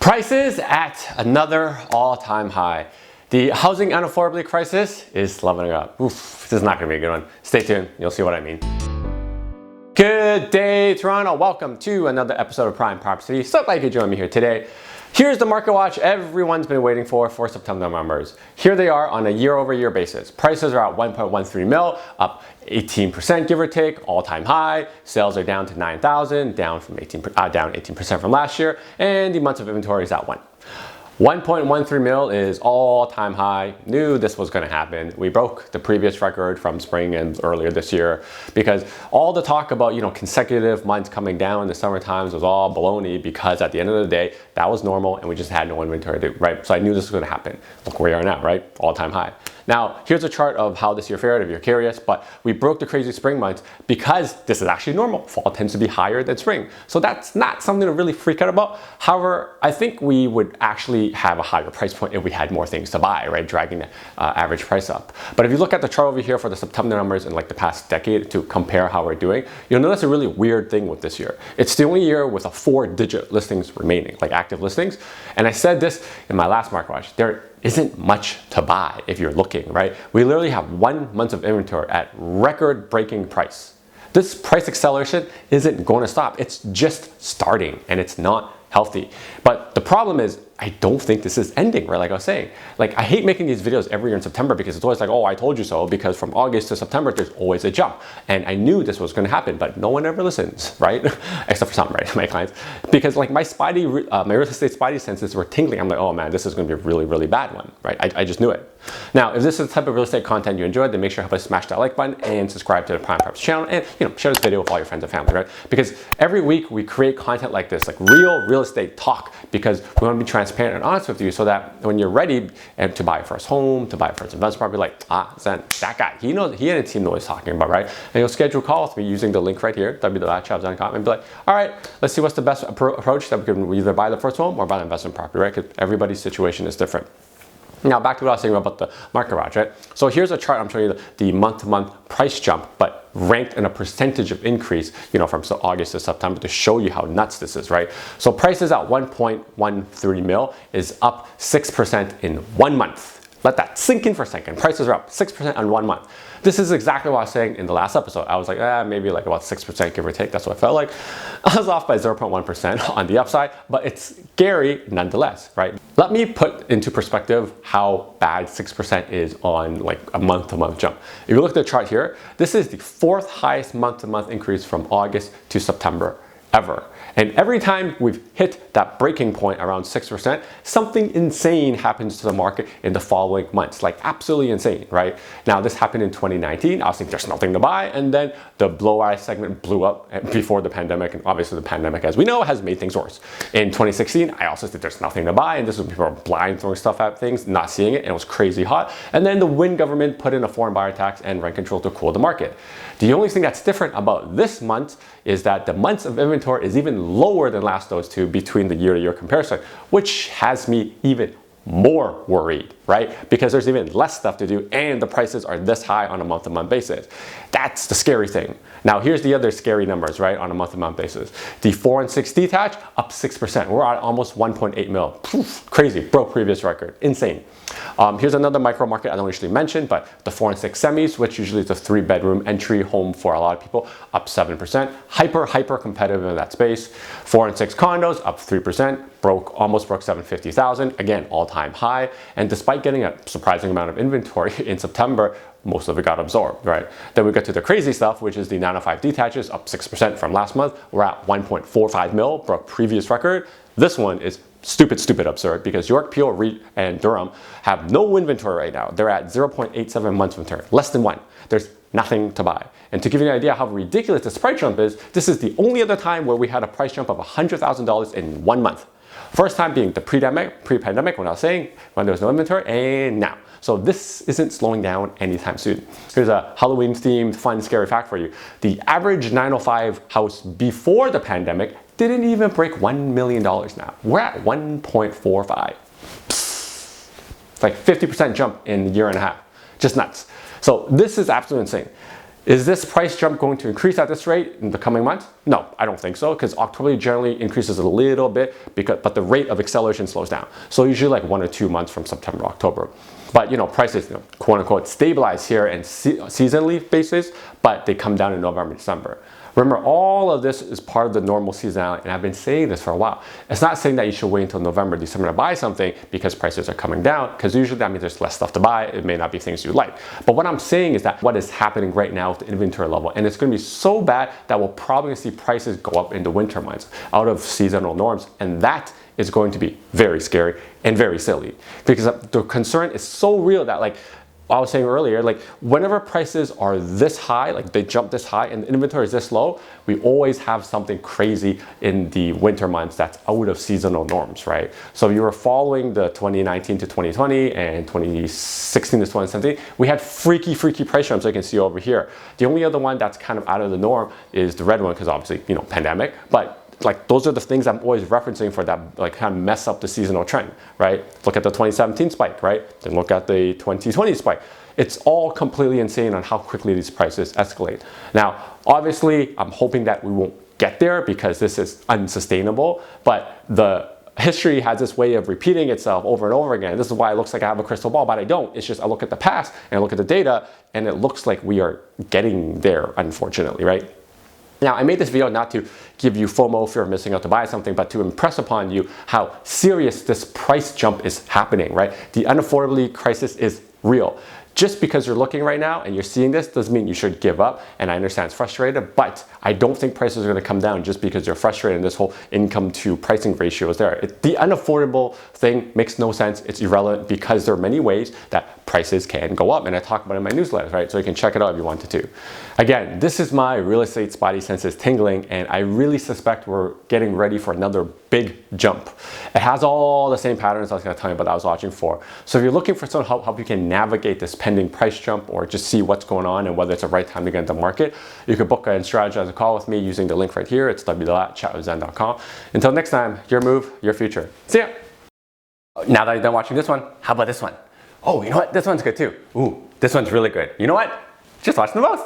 Prices at another all-time high. The housing unaffordability crisis is leveling up. Oof, this is not gonna be a good one. Stay tuned, you'll see what I mean. Good day, Toronto. Welcome to another episode of Prime Property. So glad you could join me here today. Here's the market watch everyone's been waiting for September numbers. Here they are on a year-over-year basis. Prices are at 1.13 mil, up 18% give or take, all-time high. Sales are down to 9,000, down 18% from last year, and the months of inventory is at 1.13 mil is all-time high. Knew this was going to happen. We broke the previous record from spring and earlier this year because all the talk about consecutive months coming down in the summer times was all baloney, because at the end of the day that was normal and we just had no inventory, right? So I knew this was going to happen. Look where we are now, right? All-time high. Now here's a chart of how this year fared if you're curious, but we broke the crazy spring months because this is actually normal. Fall tends to be higher than spring. So that's not something to really freak out about. However, I think we would actually have a higher price point if we had more things to buy, right? Dragging the average price up. But if you look at the chart over here for the September numbers in like the past decade to compare how we're doing, you'll notice a really weird thing with this year. It's the only year with a 4-digit listings remaining, like active listings. And I said this in my last market watch, there isn't much to buy if you're looking, right? We literally have 1 month of inventory at record-breaking price. This price acceleration isn't going to stop. It's just starting and it's not healthy. But the problem is, I don't think this is ending, right? Like I was saying, like I hate making these videos every year in September because it's always like, oh, I told you so, because from August to September, there's always a jump. And I knew this was going to happen, but no one ever listens, right? Except for some, right? My clients. Because like my real estate spidey senses were tingling. I'm like, oh man, this is going to be a really, really bad one, right? I just knew it. Now, if this is the type of real estate content you enjoyed, then make sure to help us smash that like button and subscribe to the Prime Property channel, and share this video with all your friends and family, right? Because every week we create content like this, like real estate talk, because we want to be transparent and honest with you, so that when you're ready to buy your first home, to buy your first investment property, like, Zen, that guy, he and his team know what he's talking about, right? And you'll schedule a call with me using the link right here, www.chavs.com, and be like, all right, let's see what's the best approach that we can either buy the first home or buy the investment property, right? Because everybody's situation is different. Now back to what I was saying about the market watch, right? So here's a chart I'm showing you the month-to-month price jump, but ranked in a percentage of increase, from August to September, to show you how nuts this is, right? So prices at 1.13 mil is up 6% in 1 month. Let that sink in for a second. Prices are up 6% in 1 month. This is exactly what I was saying in the last episode. I was like, maybe like about 6% give or take. That's what I felt like. I was off by 0.1% on the upside, but it's scary nonetheless, right? Let me put into perspective how bad 6% is on like a month-to-month jump. If you look at the chart here, this is the 4th highest month-to-month increase from August to September ever. And every time we've hit that breaking point around 6%, something insane happens to the market in the following months, like absolutely insane, right? Now this happened in 2019. I was thinking there's nothing to buy, and then the blow-eye segment blew up before the pandemic, and obviously the pandemic, as we know, has made things worse. In 2016, I also said there's nothing to buy, and this was people were blind throwing stuff at things, not seeing it, and it was crazy hot. And then the Wynne government put in a foreign buyer tax and rent control to cool the market. The only thing that's different about this month is that the months of inventory is even lower than last those two between the year-to-year comparison, which has me even more worried, right? Because there's even less stuff to do and the prices are this high on a month-to-month basis. That's the scary thing. Now here's the other scary numbers, right, on a month-to-month basis. The 4 and 6 detached up 6%. We're at almost 1.8 mil. Poof, crazy, broke previous record, insane. Here's another micro market I don't usually mention, but the 4 and 6 semis, which usually is a 3-bedroom entry home for a lot of people, up 7%. Hyper competitive in that space. 4 and 6 condos up 3%. Almost broke 750,000. Again, all-time high. And despite getting a surprising amount of inventory in September, most of it got absorbed, right? Then we get to the crazy stuff, which is the 905 detaches, up 6% from last month. We're at 1.45 mil, broke previous record. This one is stupid absurd, because York, Peel, Reed, and Durham have no inventory right now. They're at 0.87 months inventory, less than 1. There's nothing to buy. And to give you an idea how ridiculous this price jump is, this is the only other time where we had a price jump of $100,000 in 1 month. First time being the pre-pandemic, when I was saying when there was no inventory, and now. So this isn't slowing down anytime soon. Here's a Halloween themed fun scary fact for you. The average 905 house before the pandemic didn't even break $1 million now. We're at 1.45. It's like 50% jump in a year and a half. Just nuts. So this is absolutely insane. Is this price jump going to increase at this rate in the coming months? No, I don't think so, because October generally increases a little bit, but the rate of acceleration slows down. So usually like 1 or 2 months from September to October. But prices, quote unquote, stabilize here and seasonally basis, but they come down in November, December. Remember, all of this is part of the normal seasonality, and I've been saying this for a while. It's not saying that you should wait until November, December to buy something because prices are coming down, because usually that means there's less stuff to buy. It may not be things you like. But what I'm saying is that what is happening right now with the inventory level, and it's going to be so bad that we'll probably see prices go up in the winter months out of seasonal norms, and that is going to be very scary and very silly, because the concern is so real that, like I was saying earlier, like whenever prices are this high, like they jump this high and the inventory is this low, we always have something crazy in the winter months that's out of seasonal norms, right? So if you were following the 2019 to 2020 and 2016 to 2017, we had freaky price jumps, like you can see over here. The only other one that's kind of out of the norm is the red one, because obviously, pandemic, but like those are the things I'm always referencing for that, like kind of mess up the seasonal trend, right? Look at the 2017 spike, right? Then look at the 2020 spike. It's all completely insane on how quickly these prices escalate. Now, obviously, I'm hoping that we won't get there because this is unsustainable, but the history has this way of repeating itself over and over again. This is why it looks like I have a crystal ball, but I don't. It's just I look at the past and I look at the data and it looks like we are getting there, unfortunately, right? Now, I made this video not to give you FOMO, fear of missing out to buy something, but to impress upon you how serious this price jump is happening, right? The unaffordability crisis is real. Just because you're looking right now and you're seeing this doesn't mean you should give up. And I understand it's frustrated, but I don't think prices are going to come down just because you're frustrated and this whole income to pricing ratio is there. The unaffordable thing makes no sense. It's irrelevant because there are many ways that prices can go up. And I talk about it in my newsletter, right? So you can check it out if you wanted to. Again, this is my real estate spidey senses tingling, and I really suspect we're getting ready for another big jump. It has all the same patterns I was going to tell you about that I was watching for. So if you're looking for some help you can navigate this pending price jump or just see what's going on and whether it's the right time to get into the market, you can book and strategize a call with me using the link right here. It's www.chatwithzen.com. Until next time, your move, your future. See ya. Now that you're done watching this one, how about this one? Oh, you know what? This one's good too. Ooh, this one's really good. You know what? Just watch them both.